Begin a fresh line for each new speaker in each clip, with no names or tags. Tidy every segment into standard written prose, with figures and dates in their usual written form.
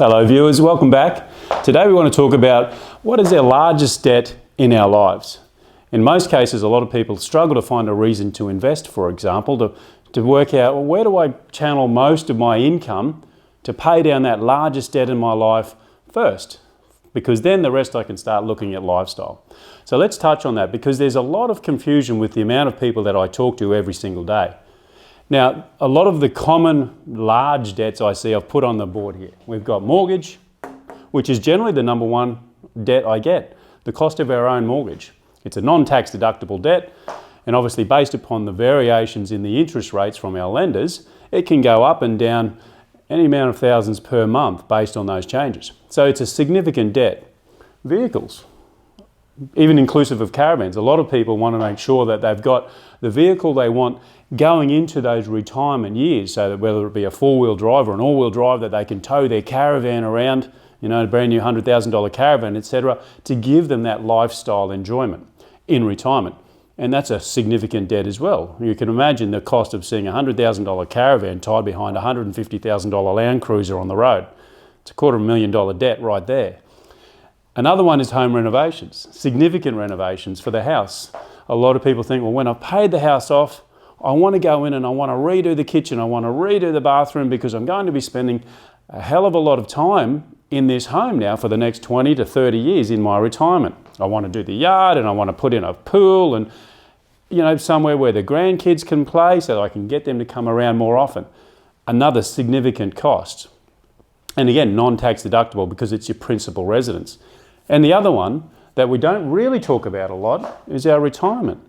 Hello viewers, welcome back. Today we want to talk about what is our largest debt in our lives. In most cases, a lot of people struggle to find a reason to invest, for example, to work out, well, where do I channel most of my income to pay down that largest debt in my life first? Because then the rest I can start looking at lifestyle. So let's touch on that, because there's a lot of confusion with the amount of people that I talk to every single day. Now, a lot of the common large debts I see I've put on the board here. We've got mortgage, which is generally the number one debt I get, the cost of our own mortgage. It's a non-tax deductible debt, and obviously based upon the variations in the interest rates from our lenders, it can go up and down any amount of thousands per month based on those changes. So it's a significant debt. Vehicles, even inclusive of caravans. A lot of people want to make sure that they've got the vehicle they want going into those retirement years, so that whether it be a four-wheel drive or an all-wheel drive, that they can tow their caravan around, you know, a brand new $100,000 caravan, etc., to give them that lifestyle enjoyment in retirement. And that's a significant debt as well. You can imagine the cost of seeing a $100,000 caravan tied behind a $150,000 Land Cruiser on the road. It's a $250,000 debt right there. Another one is home renovations, significant renovations for the house. A lot of people think, well, when I've paid the house off, I want to go in and I want to redo the kitchen, I want to redo the bathroom, because I'm going to be spending a hell of a lot of time in this home now for the next 20 to 30 years in my retirement. I want to do the yard and I want to put in a pool and, you know, somewhere where the grandkids can play so that I can get them to come around more often. Another significant cost. And again, non-tax deductible because it's your principal residence. And the other one that we don't really talk about a lot is our retirement,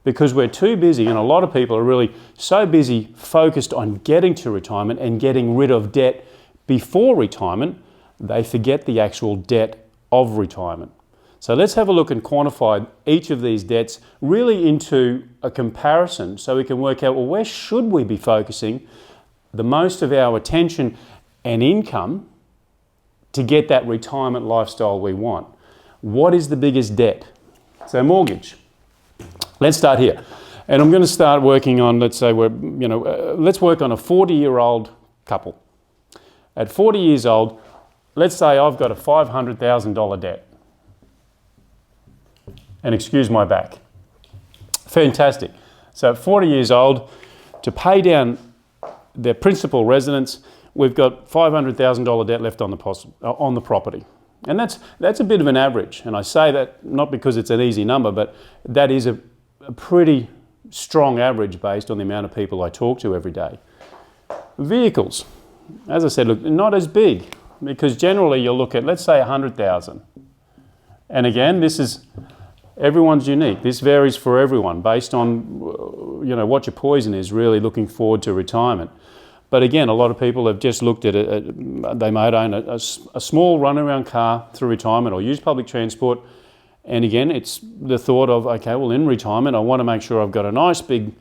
because we're too busy, and a lot of people are really so busy focused on getting to retirement and getting rid of debt before retirement, they forget the actual debt of retirement. So let's have a look and quantify each of these debts really into a comparison so we can work out, well, where should we be focusing the most of our attention and income to get that retirement lifestyle we want. What is the biggest debt? So let's start here. And I'm going to start working on, let's say let's work on a 40-year-old couple. At 40 years old, let's say I've got a $500,000 debt. And excuse my back. Fantastic. So at 40 years old, to pay down their principal residence, we've got $500,000 debt left on the property. And that's a bit of an average. And I say that not because it's an easy number, but that is a pretty strong average based on the amount of people I talk to every day. Vehicles, as I said, look, not as big, because generally you'll look at, let's say, 100,000. And again, everyone's unique. This varies for everyone based on, what your poison is, really looking forward to retirement. But again, a lot of people have just looked at it. They might own a small run-around car through retirement or use public transport. And again, it's the thought of, okay, well, in retirement, I want to make sure I've got a nice big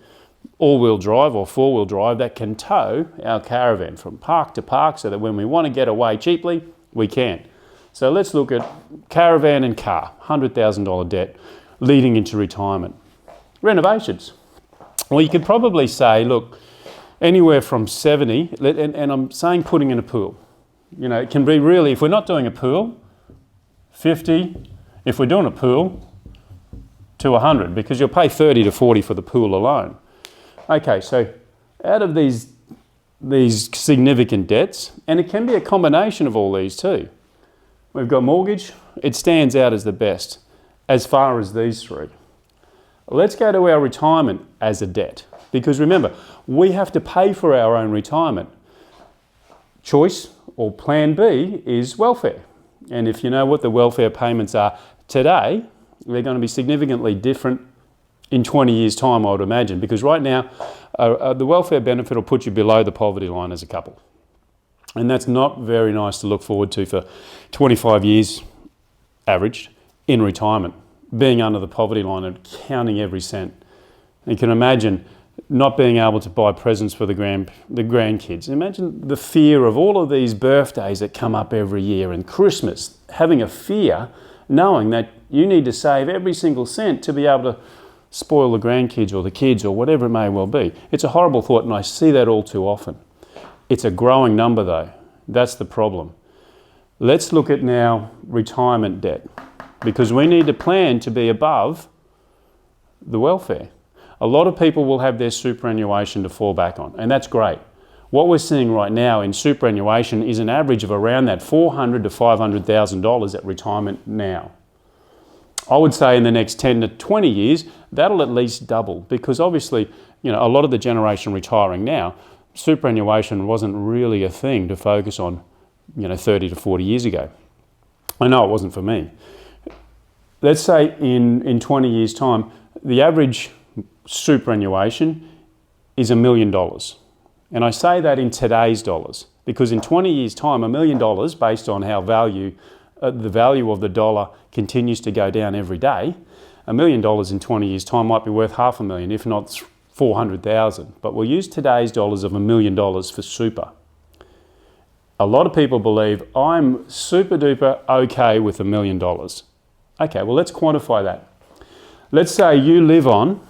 all-wheel drive or four-wheel drive that can tow our caravan from park to park so that when we want to get away cheaply, we can. So let's look at caravan and car, $100,000 debt leading into retirement. Renovations. Well, you could probably say, look, anywhere from 70, and I'm saying putting in a pool. You know, it can be really, if we're not doing a pool, 50, if we're doing a pool, to 100, because you'll pay 30 to 40 for the pool alone. Okay, so out of these significant debts, and it can be a combination of all these too. We've got mortgage, it stands out as the best as far as these three. Let's go to our retirement as a debt, because remember, we have to pay for our own retirement. Choice, or plan B, is welfare. And if you know what the welfare payments are today, they're going to be significantly different in 20 years' time, I would imagine, because right now, the welfare benefit will put you below the poverty line as a couple. And that's not very nice to look forward to for 25 years averaged in retirement, being under the poverty line and counting every cent. You can imagine not being able to buy presents for the grandkids. Imagine the fear of all of these birthdays that come up every year and Christmas, having a fear knowing that you need to save every single cent to be able to spoil the grandkids or the kids or whatever it may well be. It's a horrible thought, and I see that all too often. It's a growing number though. That's the problem. Let's look at now retirement debt, because we need to plan to be above the welfare. A lot of people will have their superannuation to fall back on, and that's great. What we're seeing right now in superannuation is an average of around that $400,000 to $500,000 at retirement now. I would say in the next 10 to 20 years, that'll at least double, because obviously, a lot of the generation retiring now, superannuation wasn't really a thing to focus on, 30 to 40 years ago. I know it wasn't for me. Let's say in 20 years' time, the average superannuation is $1 million. And I say that in today's dollars, because in 20 years' time, $1 million, based on how the value of the dollar continues to go down every day, $1 million in 20 years' time might be worth $500,000, if not 400,000. But we'll use today's dollars of $1 million for super. A lot of people believe I'm super duper okay with $1 million. Okay, well, let's quantify that. Let's say you live on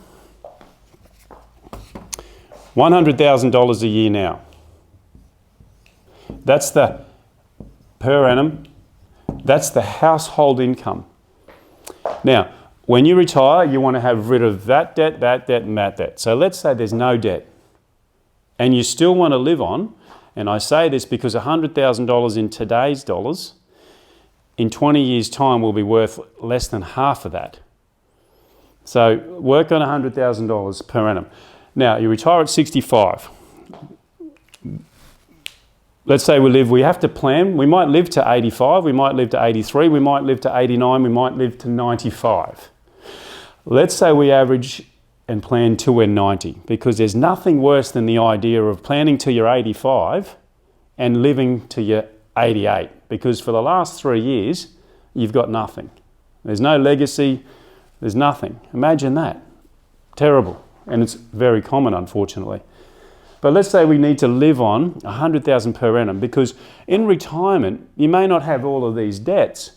$100,000 a year now. That's the per annum. That's the household income. Now, when you retire, you want to have rid of that debt, and that debt. So let's say there's no debt and you still want to live on, and I say this because $100,000 in today's dollars, in 20 years' time will be worth less than half of that. So work on $100,000 per annum. Now, you retire at 65. Let's say we have to plan. We might live to 85, we might live to 83, we might live to 89, we might live to 95. Let's say we average and plan till we're 90, because there's nothing worse than the idea of planning till you're 85 and living till you're 88, because for the last 3 years, you've got nothing. There's no legacy, there's nothing. Imagine that. Terrible. And it's very common, unfortunately. But let's say we need to live on $100,000 per annum, because in retirement, you may not have all of these debts,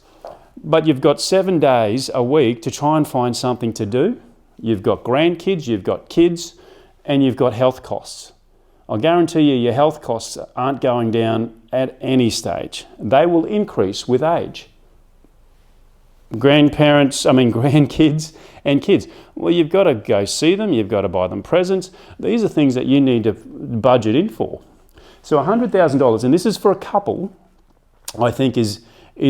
but you've got 7 days a week to try and find something to do. You've got grandkids, you've got kids, and you've got health costs. I'll guarantee you your health costs aren't going down at any stage. They will increase with age. Grandkids and kids. Well, you've got to go see them, you've got to buy them presents. These are things that you need to budget in for. So $100,000, and this is for a couple, I think is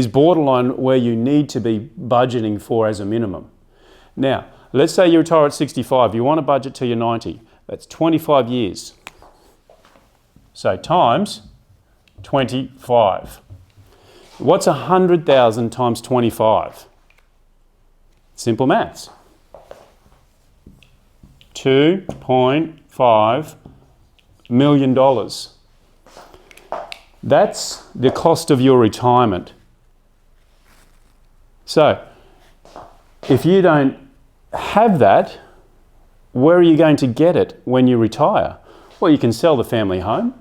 borderline where you need to be budgeting for as a minimum. Now, let's say you retire at 65, you want to budget till you're 90. That's 25 years. So times 25. What's 100,000 times 25? Simple maths. $2.5 million. That's the cost of your retirement. So, if you don't have that, where are you going to get it when you retire? Well, you can sell the family home,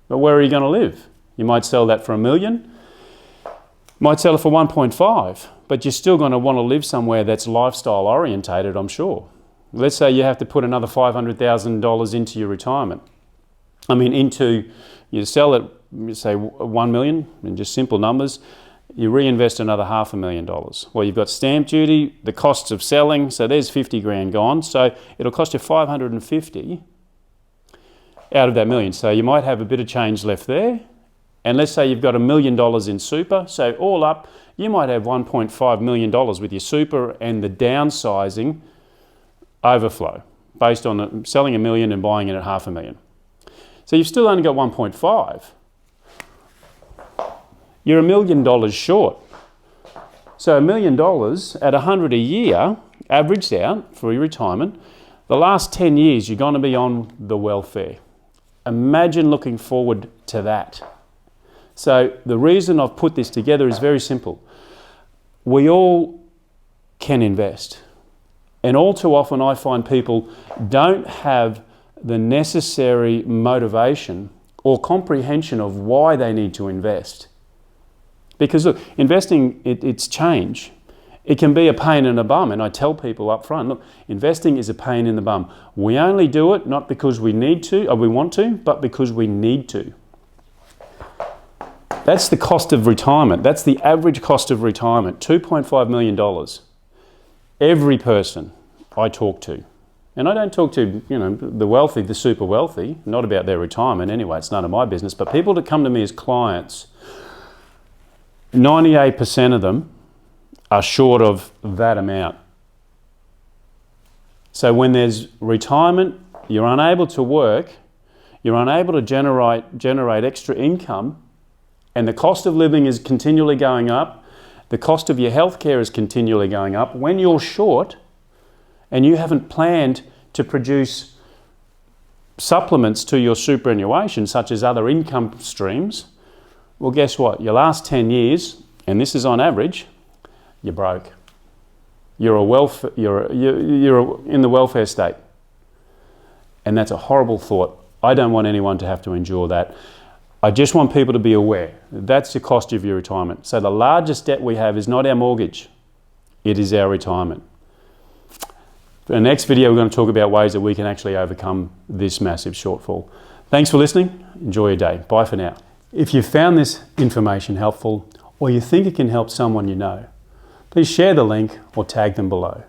but where are you going to live? You might sell that for $1 million, might sell it for 1.5, but you're still going to want to live somewhere that's lifestyle orientated, I'm sure. Let's say you have to put another $500,000 into your retirement. You sell it, say $1 million, in just simple numbers, you reinvest another $500,000. Well, you've got stamp duty, the costs of selling, so there's 50 grand gone. So it'll cost you 550 out of that million. So you might have a bit of change left there. And let's say you've got $1 million in super. So all up, you might have $1.5 million with your super and the downsizing overflow based on selling $1 million and buying it at $500,000. So you've still only got 1.5. You're $1 million short. So $1 million at 100 a year, averaged out for your retirement, the last 10 years you're going to be on the welfare. Imagine looking forward to that. So the reason I've put this together is very simple. We all can invest. And all too often I find people don't have the necessary motivation or comprehension of why they need to invest. Because look, investing, it's change. It can be a pain in the bum, and I tell people up front, look, investing is a pain in the bum. We only do it not because we need to, or we want to, but because we need to. That's the cost of retirement. That's the average cost of retirement, $2.5 million. Every person I talk to, and I don't talk to, the wealthy, the super wealthy, not about their retirement anyway, it's none of my business, but people that come to me as clients, 98% of them are short of that amount. So when there's retirement, you're unable to work, you're unable to generate extra income, and the cost of living is continually going up, the cost of your healthcare is continually going up. When you're short and you haven't planned to produce supplements to your superannuation, such as other income streams, well, guess what? Your last 10 years, and this is on average, you're broke. You're in the welfare state. And that's a horrible thought. I don't want anyone to have to endure that. I just want people to be aware. That's the cost of your retirement. So the largest debt we have is not our mortgage. It is our retirement. In the next video, we're going to talk about ways that we can actually overcome this massive shortfall. Thanks for listening. Enjoy your day. Bye for now. If you found this information helpful, or you think it can help someone you know, please share the link or tag them below.